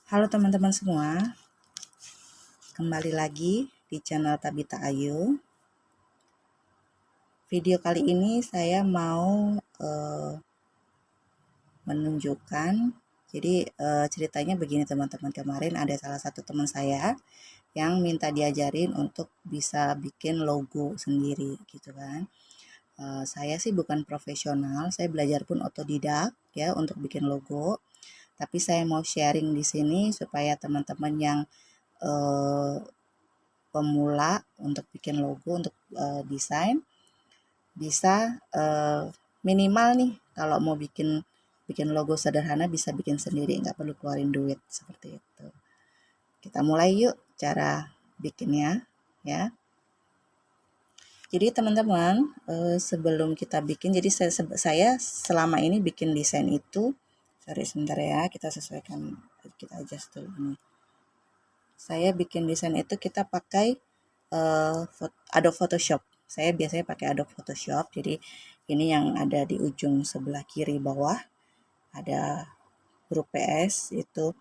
Halo teman-teman semua, kembali lagi di channel Tabita Ayu. Video kali ini saya mau menunjukkan, jadi ceritanya begini teman-teman. Kemarin ada salah satu teman saya yang minta diajarin untuk bisa bikin logo sendiri gitu kan. Saya sih bukan profesional, saya belajar pun otodidak ya untuk bikin logo. Tapi saya mau sharing di sini supaya teman-teman yang pemula untuk bikin logo, untuk desain, bisa minimal nih kalau mau bikin logo sederhana bisa bikin sendiri, nggak perlu keluarin duit seperti itu. Kita mulai yuk cara bikinnya ya. Jadi teman-teman, sebelum kita bikin, jadi saya selama ini bikin desain itu, sorry sebentar ya, kita sesuaikan, kita adjust dulu ini. Saya bikin desain itu kita pakai Adobe Photoshop. Saya biasanya pakai Adobe Photoshop. Jadi ini yang ada di ujung sebelah kiri bawah ada huruf PS itu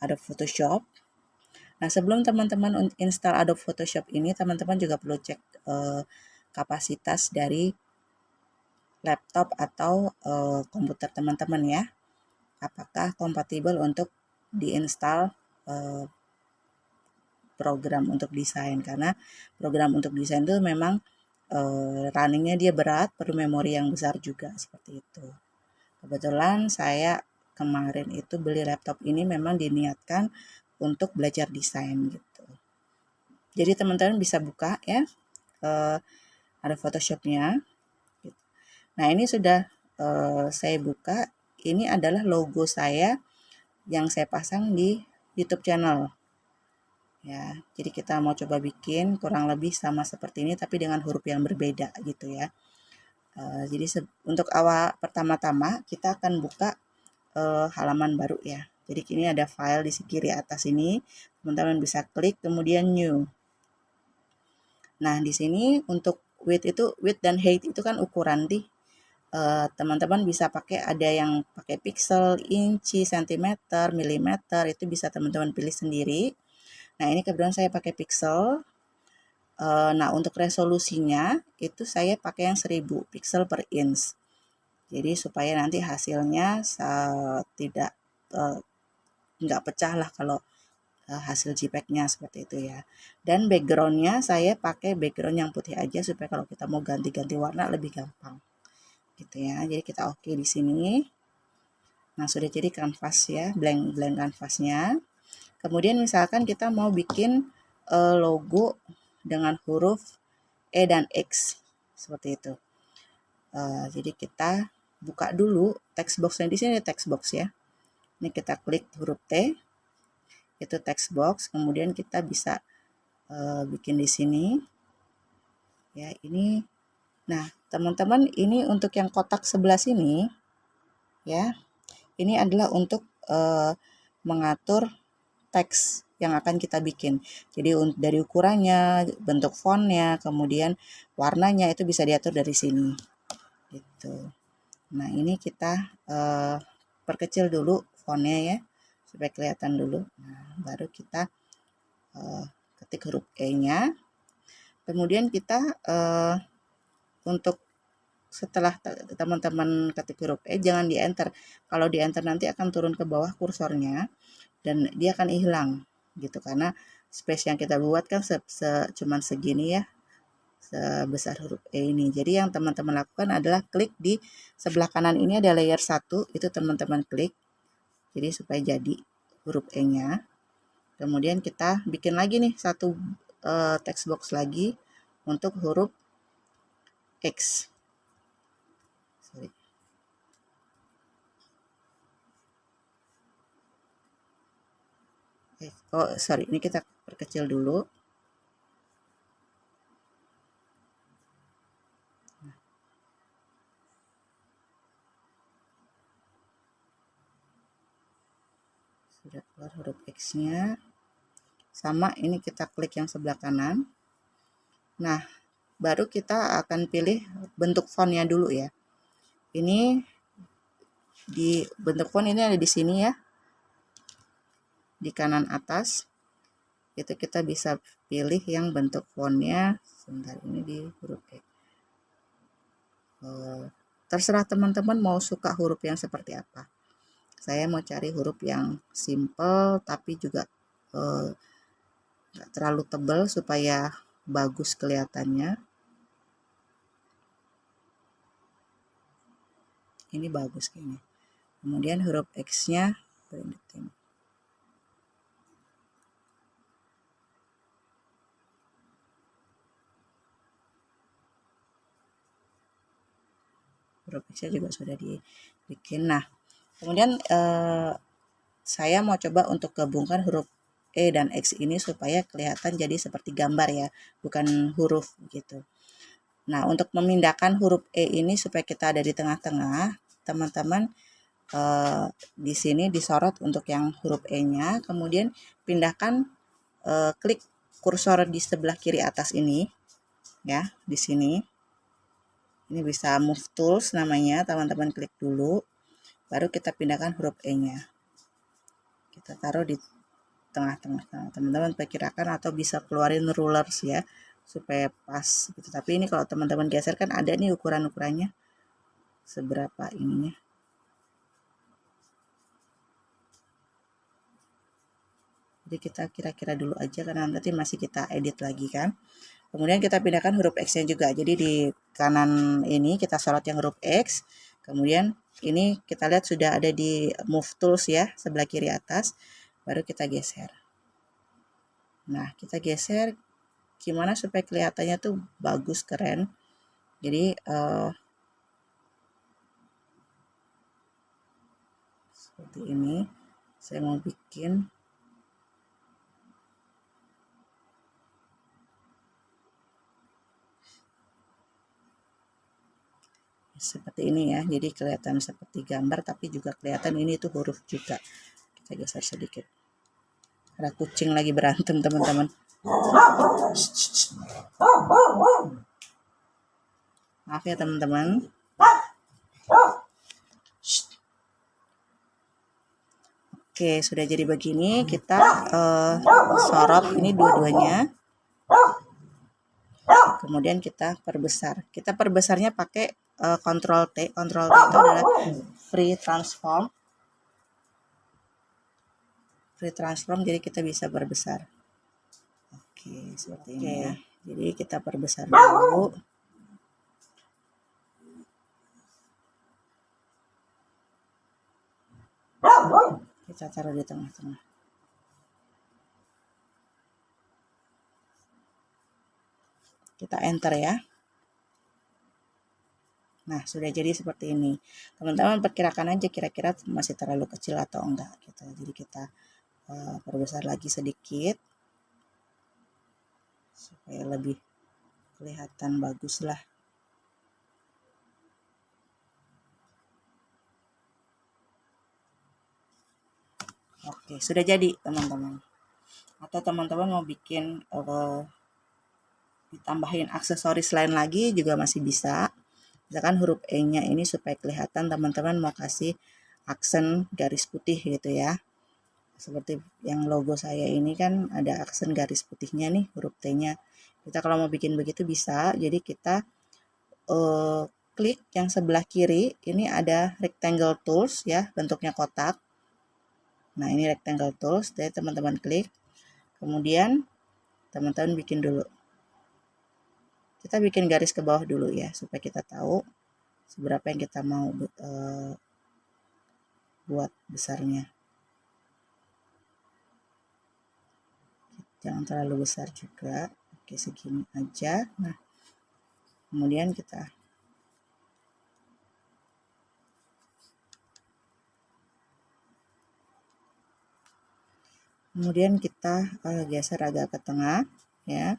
Adobe Photoshop. Nah, sebelum teman-teman install Adobe Photoshop ini, teman-teman juga perlu cek kapasitas dari laptop atau komputer teman-teman ya. Apakah kompatibel untuk diinstal program untuk desain, karena program untuk desain itu memang runningnya dia berat, perlu memori yang besar juga seperti itu. Kebetulan saya kemarin itu beli laptop ini memang diniatkan untuk belajar desain gitu. Jadi teman-teman bisa buka ya, ada Photoshopnya. Nah ini sudah saya buka. Ini adalah logo saya yang saya pasang di YouTube channel. Ya, jadi kita mau coba bikin kurang lebih sama seperti ini tapi dengan huruf yang berbeda gitu ya. Jadi untuk awal pertama-tama kita akan buka halaman baru ya. Jadi ini ada file di kiri atas ini, teman-teman bisa klik kemudian new. Nah di sini untuk width dan height itu kan ukuran nih. Teman-teman bisa pakai, ada yang pakai pixel, inci, sentimeter, milimeter, itu bisa teman-teman pilih sendiri. Nah ini kebetulan saya pakai pixel. Nah untuk resolusinya itu saya pakai yang 1000 pixel per inch. Jadi supaya nanti hasilnya tidak nggak pecah lah kalau hasil JPEG-nya seperti itu ya. Dan background-nya saya pakai background yang putih aja supaya kalau kita mau ganti-ganti warna lebih gampang. Gitu ya. Jadi kita oke di sini. Nah, sudah jadi kanvas ya, blank kanvasnya. Kemudian misalkan kita mau bikin logo dengan huruf E dan X seperti itu. Jadi kita buka dulu text box-nya, di sini ada text box ya. Ini kita klik huruf T, itu text box. Kemudian kita bisa bikin di sini. Ya ini. Nah teman-teman, ini untuk yang kotak sebelah sini ya. Ini adalah untuk mengatur teks yang akan kita bikin. Jadi dari ukurannya, bentuk fontnya, kemudian warnanya itu bisa diatur dari sini. Gitu. Nah ini kita perkecil dulu fontnya ya, supaya kelihatan dulu. Nah, baru kita ketik huruf E-nya. Kemudian kita untuk setelah teman-teman ketik huruf E, jangan di enter. Kalau di enter nanti akan turun ke bawah kursornya dan dia akan hilang gitu, karena space yang kita buat kan cuman segini ya, sebesar huruf E ini. Jadi yang teman-teman lakukan adalah klik di sebelah kanan ini ada layer 1, itu teman-teman klik. Jadi supaya jadi huruf E-nya. Kemudian kita bikin lagi nih satu text box lagi untuk huruf X. Sorry. Oh, sorry, ini kita perkecil dulu. Sudah keluar huruf X-nya. Sama, ini kita klik yang sebelah kanan. Nah, baru kita akan pilih bentuk fontnya dulu ya. Ini di bentuk font ini ada di sini ya. di kanan atas itu kita bisa pilih yang bentuk fontnya. Sebentar, ini di huruf E. Terserah teman-teman mau suka huruf yang seperti apa. Saya mau cari huruf yang simple tapi juga nggak terlalu tebal supaya bagus kelihatannya. Ini bagus kayaknya. Kemudian huruf X-nya printing. Huruf X-nya juga sudah dibikin. Nah, kemudian saya mau coba untuk gabungkan huruf E dan X ini supaya kelihatan jadi seperti gambar ya, bukan huruf gitu. Nah, untuk memindahkan huruf E ini supaya kita ada di tengah-tengah, teman-teman di sini disorot untuk yang huruf E-nya, kemudian pindahkan, klik kursor di sebelah kiri atas ini, ya, di sini. Ini bisa move tools namanya, teman-teman klik dulu, baru kita pindahkan huruf E-nya. Kita taruh di tengah-tengah. Nah, teman-teman perkirakan atau bisa keluarin rulers ya, supaya pas gitu. Tapi ini kalau teman-teman geser kan ada nih ukuran-ukurannya, seberapa ininya. Jadi kita kira-kira dulu aja karena nanti masih kita edit lagi kan. Kemudian kita pindahkan huruf X-nya juga. Jadi di kanan ini kita sorot yang huruf X. Kemudian ini kita lihat sudah ada di move tools ya, sebelah kiri atas. Baru kita geser. Nah, kita geser gimana supaya kelihatannya tuh bagus, keren. Jadi seperti ini. Saya mau bikin seperti ini ya, jadi kelihatan seperti gambar tapi juga kelihatan ini tuh huruf juga. Kita geser sedikit, ada kucing lagi berantem teman-teman. Maaf ya teman-teman. Oke, sudah jadi begini. Kita sorot ini dua-duanya, kemudian kita perbesar. Kita perbesarnya pakai Ctrl T. Ctrl T itu adalah free transform. Free transform, jadi kita bisa perbesar. Oke, seperti ini ya. Jadi kita perbesar dulu. Kita taruh di tengah-tengah. Kita enter ya. Nah, sudah jadi seperti ini. Teman-teman perkirakan aja kira-kira masih terlalu kecil atau enggak gitu. Jadi kita perbesar lagi sedikit supaya lebih kelihatan bagus lah. Oke, sudah jadi teman-teman. Atau teman-teman mau bikin ditambahin aksesoris lain lagi juga masih bisa. Misalkan huruf E-nya ini supaya kelihatan teman-teman mau kasih aksen garis putih gitu ya. Seperti yang logo saya ini kan ada aksen garis putihnya nih, huruf T-nya. Kita kalau mau bikin begitu bisa. Jadi kita klik yang sebelah kiri, ini ada rectangle tools ya, bentuknya kotak. Nah, ini rectangle tools, jadi teman-teman klik. Kemudian teman-teman bikin dulu. Kita bikin garis ke bawah dulu ya, supaya kita tahu seberapa yang kita mau buat besarnya. Jangan terlalu besar juga. Oke, segini aja. Nah, kemudian kita geser agak ke tengah ya.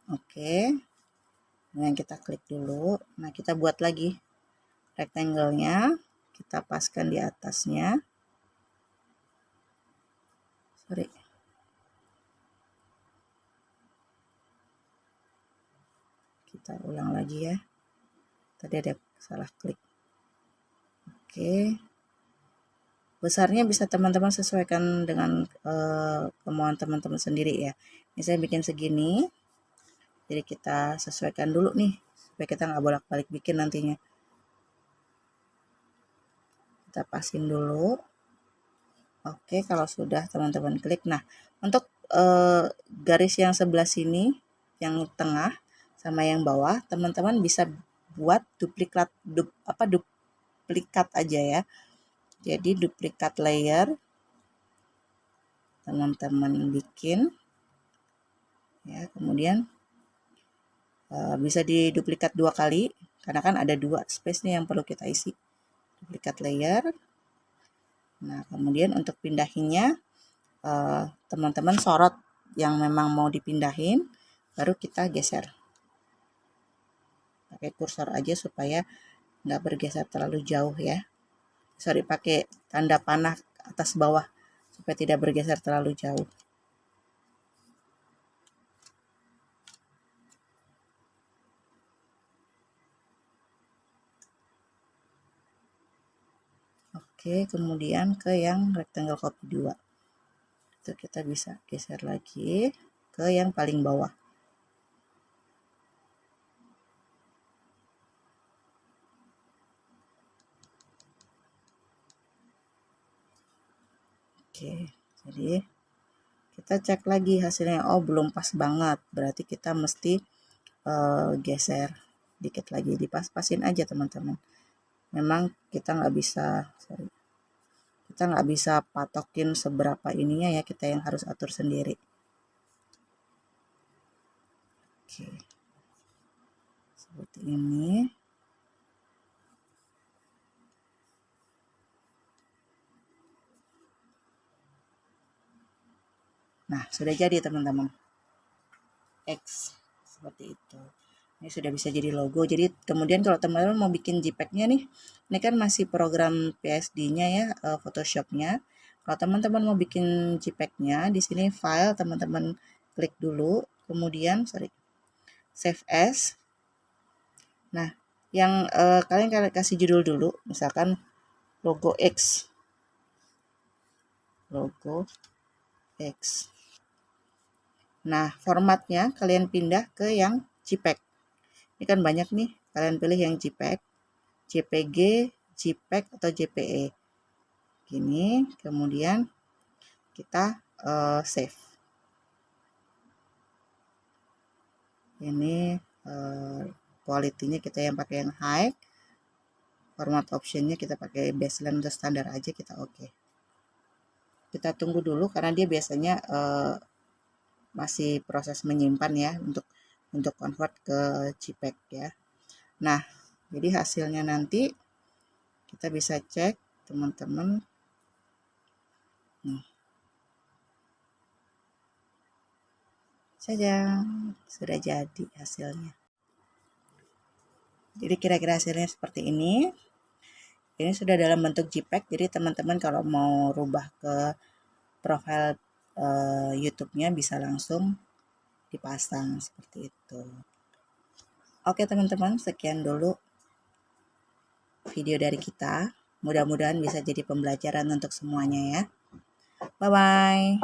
Oke. Kemudian kita klik dulu. Nah, kita buat lagi rectangle-nya. Kita paskan di atasnya. Sorry. Kita ulang lagi ya. Tadi ada salah klik. Oke. Besarnya bisa teman-teman sesuaikan dengan kemauan teman-teman sendiri ya. Ini saya bikin segini, jadi kita sesuaikan dulu nih supaya kita nggak bolak-balik bikin nantinya. Kita pasin dulu. Oke, kalau sudah teman-teman klik. Nah, untuk garis yang sebelah sini, yang tengah sama yang bawah, teman-teman bisa buat duplikat aja ya. Jadi duplikat layer teman-teman bikin ya, kemudian bisa diduplikat 2 kali karena kan ada 2 space nih yang perlu kita isi. Duplikat layer. Nah, kemudian untuk pindahinnya teman-teman sorot yang memang mau dipindahin, baru kita geser. Pakai kursor aja supaya nggak bergeser terlalu jauh ya. Sorry, pakai tanda panah atas bawah supaya tidak bergeser terlalu jauh. Oke, kemudian ke yang rectangle copy 2. Itu kita bisa geser lagi ke yang paling bawah. Oke, jadi kita cek lagi hasilnya. Oh, belum pas banget. Berarti kita mesti geser dikit lagi. Dipas-pasin aja teman-teman. Memang kita nggak bisa, kita nggak bisa patokin seberapa ininya ya. Kita yang harus atur sendiri. Oke, seperti ini. Nah, sudah jadi teman-teman. X seperti itu. Ini sudah bisa jadi logo. Jadi kemudian kalau teman-teman mau bikin JPEG-nya nih, ini kan masih program PSD-nya ya, Photoshop-nya. Kalau teman-teman mau bikin JPEG-nya, di sini file teman-teman klik dulu, kemudian save as. Nah, yang kalian kasih judul dulu, misalkan logo X. Logo X. Nah, formatnya kalian pindah ke yang JPEG. Ini kan banyak nih, kalian pilih yang JPEG, JPG, JPEG atau JPE. Gini, kemudian kita save. Ini quality-nya kita yang pakai yang high. Format option-nya kita pakai baseline atau standar aja, kita oke. Kita tunggu dulu karena dia biasanya masih proses menyimpan ya untuk convert ke JPEG ya. Nah, jadi hasilnya nanti kita bisa cek teman-teman. Nih. Saja sudah jadi hasilnya. Jadi kira-kira hasilnya seperti ini. Ini sudah dalam bentuk JPEG. Jadi teman-teman kalau mau rubah ke profil YouTube-nya bisa langsung dipasang seperti itu. Oke teman-teman, sekian dulu video dari kita. Mudah-mudahan bisa jadi pembelajaran untuk semuanya ya. Bye-bye.